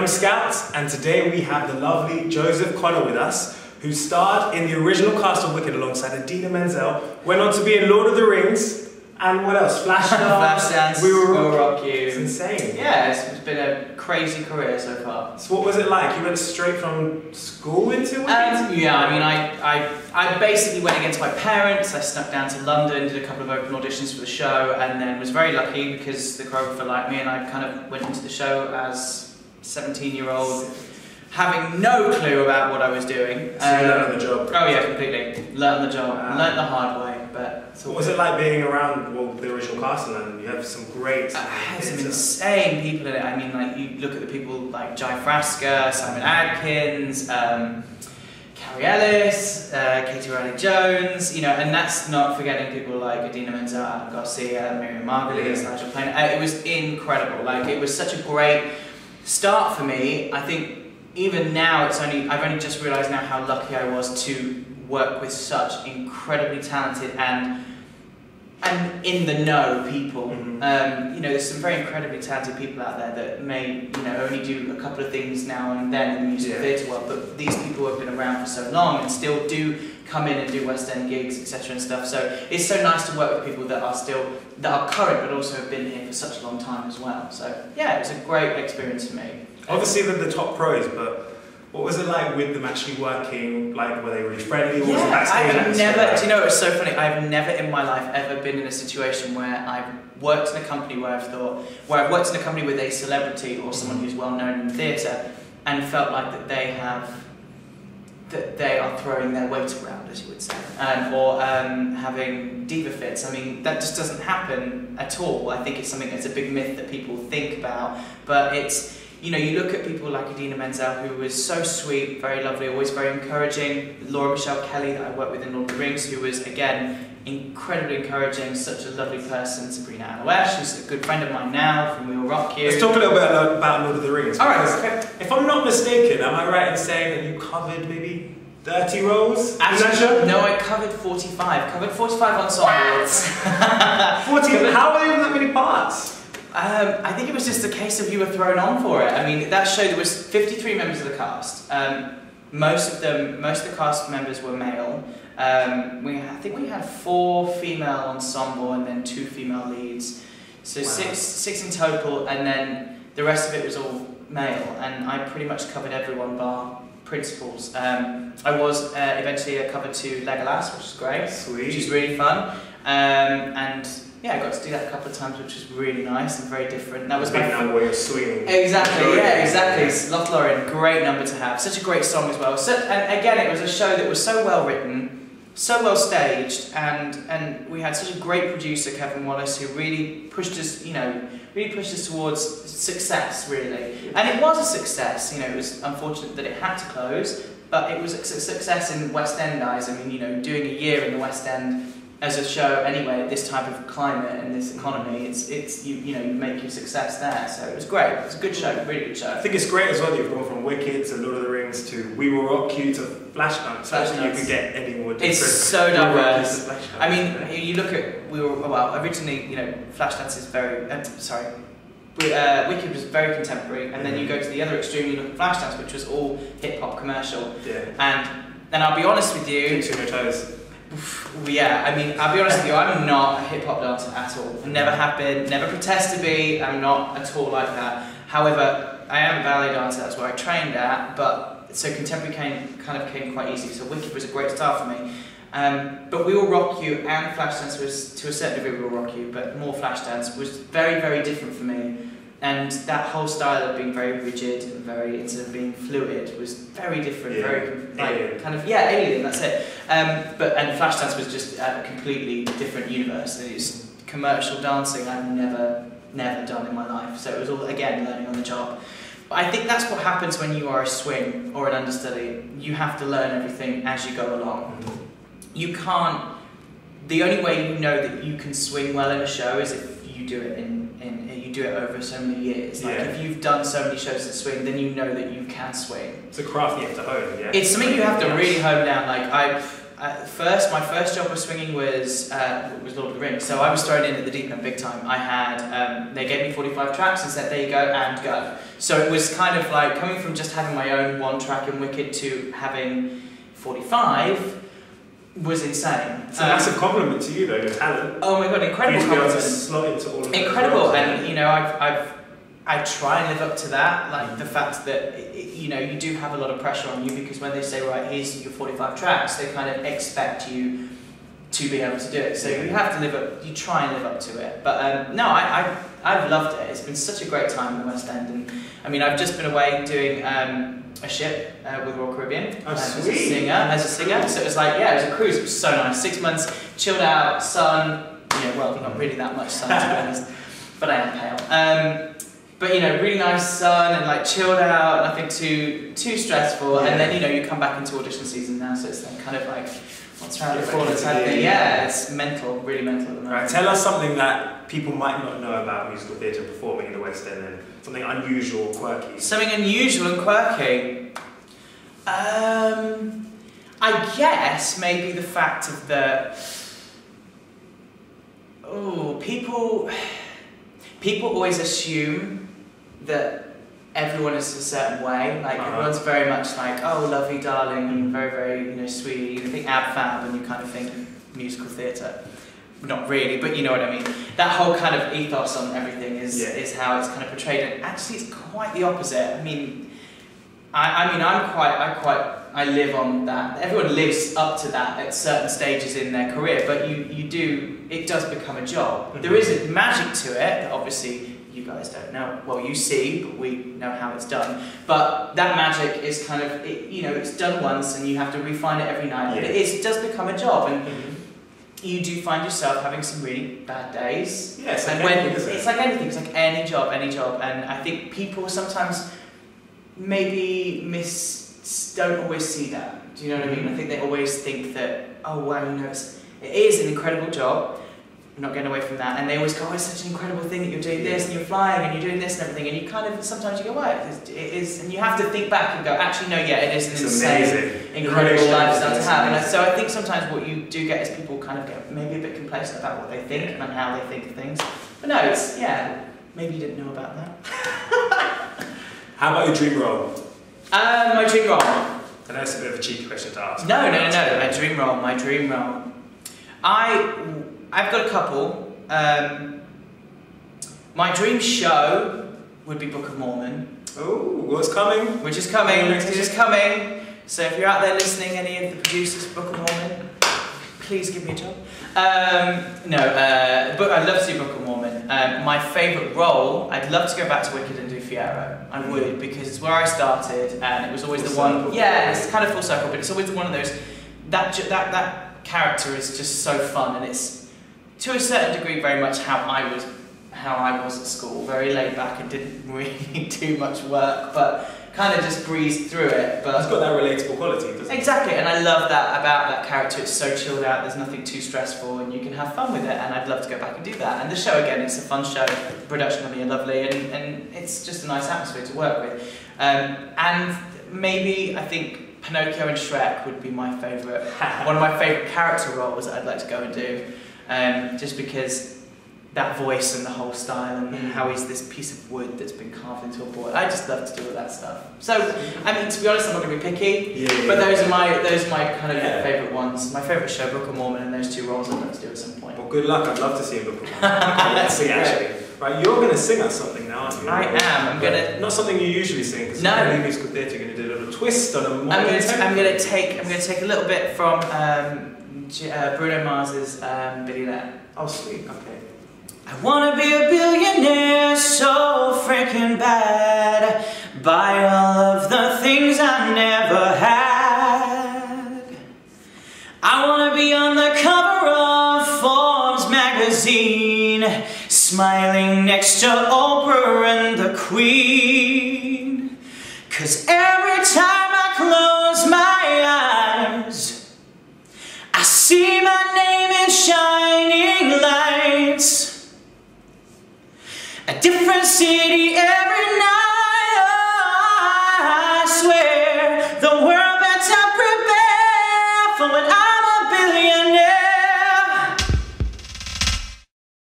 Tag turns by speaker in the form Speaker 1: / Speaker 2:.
Speaker 1: Scouts, and today we have the lovely Joseph Connor with us, who starred in the original cast of Wicked alongside Idina Menzel, went on to be in Lord of the Rings, and what else?
Speaker 2: Flashdance,
Speaker 1: We Will
Speaker 2: Rock You.
Speaker 1: It's insane.
Speaker 2: Yeah, it's been a crazy career so far.
Speaker 1: So what was it like? You went straight from school into Wicked?
Speaker 2: Yeah, I mean, I basically went against my parents. I snuck down to London, did a couple of open auditions for the show, and then was very lucky because the choreographer liked me, and I kind of went into the show as a 17-year-old, having no clue about what I was doing.
Speaker 1: So you learned on the job?
Speaker 2: Oh yeah, completely. Learned on the job, learned the hard way. But
Speaker 1: what was it like being around the original cast in London? You have some great...
Speaker 2: some insane people in it. I mean, like, you look at the people like Jai Frasker, Simon Adkins, Carrie Ellis, Katie Riley-Jones, you know, and that's not forgetting people like Idina Menzel, Adam Garcia, Miriam Margolyes, Nigel Plain. It was incredible. Like, it was such a great start for me. I think even now, I've only just realised now how lucky I was to work with such incredibly talented and in the know people.
Speaker 1: Mm-hmm.
Speaker 2: You know, there's some very incredibly talented people out there that may, you know, only do a couple of things now and then in the music theatre world, but these people have been around for so long and still do come in and do West End gigs, etc. and stuff. So it's so nice to work with people that are current, but also have been here for such a long time as well. So yeah, it was a great experience for me.
Speaker 1: Obviously they're the top pros, but what was it like with them actually working? Like, were they really friendly? Or was it backstage?
Speaker 2: I've never, do you know, it's so funny, I've never in my life ever been in a situation where I've worked in a company where I've worked in a company with a celebrity or someone who's well known in theatre and felt like that they are throwing their weight around, as you would say, or having diva fits. I mean, that just doesn't happen at all. I think it's something that's a big myth that people think about, but it's, you know, you look at people like Idina Menzel, who was so sweet, very lovely, always very encouraging. Laura Michelle Kelly, that I worked with in Lord of the Rings, who was, again, incredibly encouraging, such a lovely person. Sabrina Aloesh, who's a good friend of mine now from We Will Rock You.
Speaker 1: Let's talk a little bit about Lord of the Rings.
Speaker 2: Alright, okay.
Speaker 1: If I'm not mistaken, am I right in saying that you covered maybe 30 roles in that show?
Speaker 2: No, I covered 45. Covered 45 ensembles.
Speaker 1: 40? How are there even that many parts?
Speaker 2: I think it was just a case of you were thrown on for it. I mean, that show, there was 53 members of the cast. Most of the cast members were male. I think we had 4 female ensemble and then 2 female leads. So wow. six in total, and then the rest of it was all male. And I pretty much covered everyone bar principals. I was eventually covered to Legolas, which is great. Sweet. Which is really fun. And yeah, I got to do that a couple of times, which was really nice and very different. That was my
Speaker 1: big way of swinging.
Speaker 2: Exactly, yeah, exactly. Lothlorien, great number to have. Such a great song as well. So, and again, it was a show that was so well written, so well staged, and we had such a great producer, Kevin Wallace, who really pushed us, you know, towards success, really. And it was a success. You know, it was unfortunate that it had to close, but it was a success in West End eyes. I mean, you know, doing a year in the West End as a show anyway, at this type of climate and this economy, it's you know, you make your success there. So it was great. It was a good show, really good show.
Speaker 1: I think it's great as well that you've gone from Wicked to Lord of the Rings to We Will Rock You to Flashdance. I don't think you could get any more different.
Speaker 2: It's so diverse. I mean, you look at, originally, you know, Flashdance is very, Wicked was very contemporary, and then you go to the other extreme, you look at Flashdance, which was all hip-hop commercial.
Speaker 1: Yeah.
Speaker 2: And I'll be honest with you,
Speaker 1: Keeps you on your toes.
Speaker 2: Yeah, I mean, I'll be honest with you, I'm not a hip-hop dancer at all. I never have been, never pretend to be, I'm not at all like that. However, I am a ballet dancer, that's where I trained at, but so contemporary kind of came quite easy, so Wicked was a great start for me. But We Will Rock You and Flashdance was, to a certain degree, We Will Rock You, but more Flashdance was very, very different for me. And that whole style of being very rigid and very, instead of being fluid, was very different, alien, that's it. And Flashdance was just a completely different universe. It's commercial dancing I've never done in my life. So it was all, again, learning on the job. But I think that's what happens when you are a swing or an understudy. You have to learn everything as you go along. You can't, the only way you know that you can swing well in a show is if you do it over so many years. Like, if you've done so many shows that swing, then you know that you can swing.
Speaker 1: It's a craft you have to hone, yeah?
Speaker 2: It's something you have to really hone down. Like, my first job was swinging was Lord of the Rings. So I was thrown in at the deep end big time. I had they gave me 45 tracks and said, there you go, and go. So it was kind of like coming from just having my own one track in Wicked to having 45 was insane.
Speaker 1: It's a massive compliment to you though, your talent.
Speaker 2: Oh my god, incredible compliment.
Speaker 1: Slot into all of
Speaker 2: incredible, and you know, I try and live up to that, like the fact that, you know, you do have a lot of pressure on you, because when they say, right, here's your 45 tracks, they kind of expect you to be able to do it. So you have to live up, you try and live up to it. But no, I've loved it. It's been such a great time in the West End. And I mean, I've just been away doing a ship with Royal Caribbean as a singer. So it was like, yeah, it was a cruise. It was so nice. 6 months, chilled out, sun. You know, well, not really that much sun to be honest, but I am pale. But you know, really nice sun and like chilled out, nothing too stressful. And then, you know, you come back into audition season now, so it's then kind of like, what's around the corner type thing. Yeah, it's mental, really mental at the moment. Right,
Speaker 1: tell us something that people might not know about musical theatre performing in the West End, and something unusual, quirky.
Speaker 2: Something unusual and quirky. I guess maybe the fact of the people always assume that everyone is a certain way. Like everyone's very much like, oh, lovey darling, and very, very, you know, sweet. You think ab fab and you kind of think musical theatre. Not really, but you know what I mean. That whole kind of ethos on everything is how it's kind of portrayed. And actually, it's quite the opposite. I mean, I live on that. Everyone lives up to that at certain stages in their career, but it does become a job. There is a magic to it that obviously you guys don't know. Well, you see, but we know how it's done. But that magic is kind of, you know, it's done once and you have to refine it every night. But it does become a job, and you do find yourself having some really bad days.
Speaker 1: Yeah, it's
Speaker 2: like anything. It's like anything. It's like any job. And I think people sometimes maybe don't always see that. Do you know what I mean? I think they always think that, oh wow, you know, it is an incredible job. I'm not getting away from that. And they always go, oh, it's such an incredible thing that you're doing this and you're flying and you're doing this and everything. And you kind of, sometimes you go, well, it is, and you have to think back and go, actually, no, yeah, it is an insane, incredible lifestyle to have. And so I think sometimes what you do get is people kind of get maybe a bit complacent about what they think and how they think of things. But no, it's, yeah, maybe you didn't know about that.
Speaker 1: How about your dream role?
Speaker 2: My dream role.
Speaker 1: I know it's a bit of a cheeky question to ask.
Speaker 2: No. My dream role. I've got a couple. My dream show would be Book of Mormon.
Speaker 1: Oh, what's coming?
Speaker 2: Which is coming. So if you're out there listening, any of the producers of Book of Mormon, please give me a job. But I'd love to do Book of Mormon. My favourite role, I'd love to go back to Wicked and do Fiyero. I would, because it's where I started, and it was always the one. Yeah, it's kind of full circle, but it's always one of those. That character is just so fun, and it's to a certain degree very much how I was at school. Very laid back and didn't really do much work, but kind of just breezed through it. But
Speaker 1: it's got that relatable quality, doesn't it?
Speaker 2: Exactly, and I love that about that character. It's so chilled out, there's nothing too stressful, and you can have fun with it, and I'd love to go back and do that. And the show, again, it's a fun show, the production company are lovely, and it's just a nice atmosphere to work with. And maybe, I think, Pinocchio and Shrek would be my favourite, one of my favourite character roles that I'd like to go and do, just because that voice and the whole style and how he's this piece of wood that's been carved into a board. I just love to do all that stuff. So, I mean, to be honest, I'm not going to be picky, but those are my kind of favourite ones. My favourite show, Book of Mormon, and those two roles I'd love to do at some point.
Speaker 1: Well, good luck. I'd love to see a Book of Mormon. Actually. Right, you're going to sing us something now, aren't you?
Speaker 2: I am. I'm going to...
Speaker 1: Not something you usually sing, because in musical theatre you're going to do a little twist on a more...
Speaker 2: I'm going to take a little bit from Bruno Mars's Billy Let.
Speaker 1: Oh, sweet. Okay.
Speaker 2: I wanna be a billionaire so freaking bad, buy all of the things I never had. I wanna be on the cover of Forbes magazine, smiling next to Oprah and the Queen. 'Cause every time I close my eyes, I see my name in shining lights. A different city every night, I swear. The world better prepare for what I